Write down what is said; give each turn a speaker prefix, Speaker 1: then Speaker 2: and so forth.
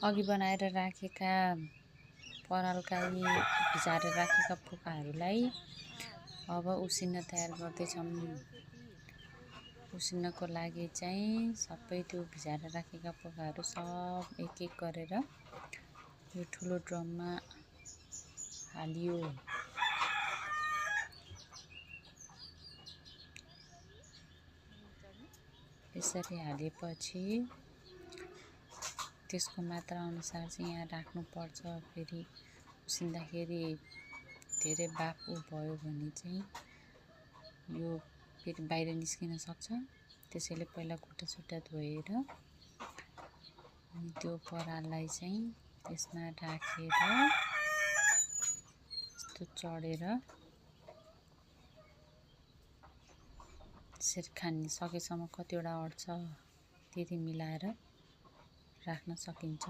Speaker 1: अघि बनाएर राखेका परालका यी भिजाएर राखेका पोकाहरूलाई अब उसिन्न तयार गर्दैछौँ। उसिन्नको लागि चाहिँ सबै त्यो भिजाएर राखेका पोकाहरू सब एक एक गरेर यो ठुलो ड्रममा हालियो। यसरी हालेपछि त्यसको मात्रा अनुसार चाहिँ यहाँ राख्नुपर्छ। फेरि उसिन्दाखेरि धेरै बाफ भयो भने चाहिँ यो फेरि बाहिर निस्किन सक्छ। त्यसैले पहिला खुट्टा धोएर अनि त्यो पराललाई चाहिँ त्यसमा राखेर यस्तो चढेर त्यसरी खान सकेसम्म कतिवटा अट्छ त्यति मिलाएर राख्न सकिन्छ।